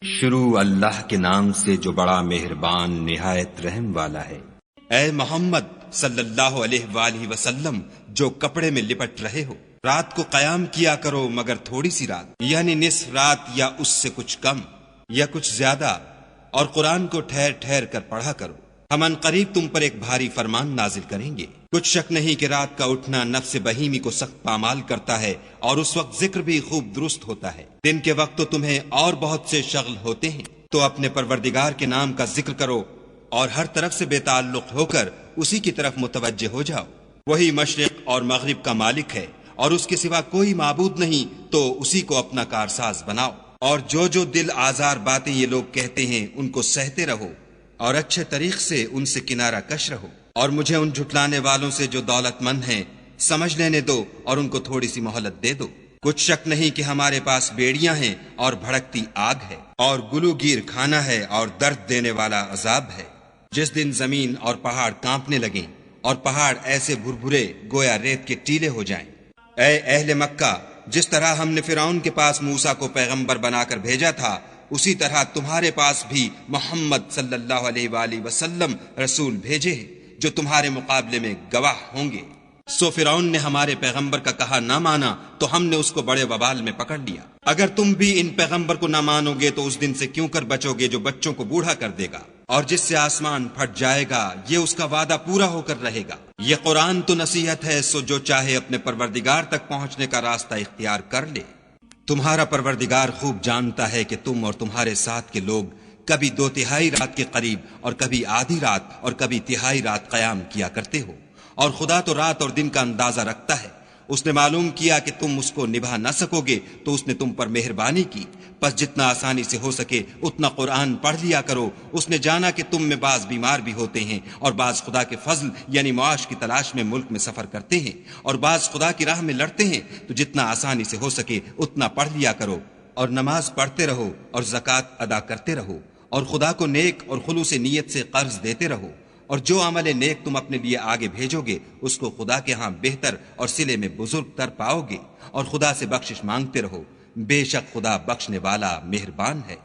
شروع اللہ کے نام سے جو بڑا مہربان نہایت رحم والا ہے۔ اے محمد صلی اللہ علیہ وآلہ وسلم، جو کپڑے میں لپٹ رہے ہو، رات کو قیام کیا کرو مگر تھوڑی سی رات، یعنی نصف رات یا اس سے کچھ کم یا کچھ زیادہ، اور قرآن کو ٹھہر ٹھہر کر پڑھا کرو۔ ہم ان قریب تم پر ایک بھاری فرمان نازل کریں گے۔ کچھ شک نہیں کہ رات کا اٹھنا نفس بہیمی کو سخت پامال کرتا ہے، اور اس وقت ذکر بھی خوب درست ہوتا ہے۔ دن کے وقت تو تمہیں اور بہت سے شغل ہوتے ہیں، تو اپنے پروردگار کے نام کا ذکر کرو اور ہر طرف سے بے تعلق ہو کر اسی کی طرف متوجہ ہو جاؤ۔ وہی مشرق اور مغرب کا مالک ہے، اور اس کے سوا کوئی معبود نہیں، تو اسی کو اپنا کارساز بناؤ۔ اور جو دل آزار باتیں یہ لوگ کہتے ہیں ان کو سہتے رہو، اور اچھے طریق سے ان سے کنارہ کش رہو۔ اور مجھے ان جھٹلانے والوں سے جو دولت مند ہیں سمجھ لینے دو، اور ان کو تھوڑی سی مہلت دے دو۔ کچھ شک نہیں کہ ہمارے پاس بیڑیاں ہیں اور بھڑکتی آگ ہے، اور گلو گیر کھانا ہے اور درد دینے والا عذاب ہے۔ جس دن زمین اور پہاڑ کانپنے لگیں اور پہاڑ ایسے بھربھرے گویا ریت کے ٹیلے ہو جائیں۔ اے اہل مکہ، جس طرح ہم نے فرعون کے پاس موسیٰ کو پیغمبر بنا کر بھیجا تھا، اسی طرح تمہارے پاس بھی محمد صلی اللہ علیہ وآلہ وسلم رسول بھیجے ہیں، جو تمہارے مقابلے میں گواہ ہوں گے۔ سو فرعون نے ہمارے پیغمبر کا کہا نہ مانا، تو ہم نے اس کو بڑے وبال میں پکڑ لیا۔ اگر تم بھی ان پیغمبر کو نہ مانو گے تو اس دن سے کیوں کر بچو گے جو بچوں کو بوڑھا کر دے گا، اور جس سے آسمان پھٹ جائے گا، یہ اس کا وعدہ پورا ہو کر رہے گا۔ یہ قرآن تو نصیحت ہے، سو جو چاہے اپنے پروردگار تک پہنچنے کا راستہ اختیار کر لے۔ تمہارا پروردگار خوب جانتا ہے کہ تم اور تمہارے ساتھ کے لوگ کبھی 2/3 رات کے قریب اور کبھی آدھی رات اور کبھی تہائی رات قیام کیا کرتے ہو، اور خدا تو رات اور دن کا اندازہ رکھتا ہے۔ اس نے معلوم کیا کہ تم اس کو نبھا نہ سکو گے، تو اس نے تم پر مہربانی کی، پس جتنا آسانی سے ہو سکے اتنا قرآن پڑھ لیا کرو۔ اس نے جانا کہ تم میں بعض بیمار بھی ہوتے ہیں، اور بعض خدا کے فضل یعنی معاش کی تلاش میں ملک میں سفر کرتے ہیں، اور بعض خدا کی راہ میں لڑتے ہیں، تو جتنا آسانی سے ہو سکے اتنا پڑھ لیا کرو، اور نماز پڑھتے رہو اور زکوٰۃ ادا کرتے رہو، اور خدا کو نیک اور خلوص نیت سے قرض دیتے رہو، اور جو عمل نیک تم اپنے لیے آگے بھیجو گے اس کو خدا کے ہاں بہتر اور صلے میں بزرگ تر پاؤ گے، اور خدا سے بخشش مانگتے رہو، بے شک خدا بخشنے والا مہربان ہے۔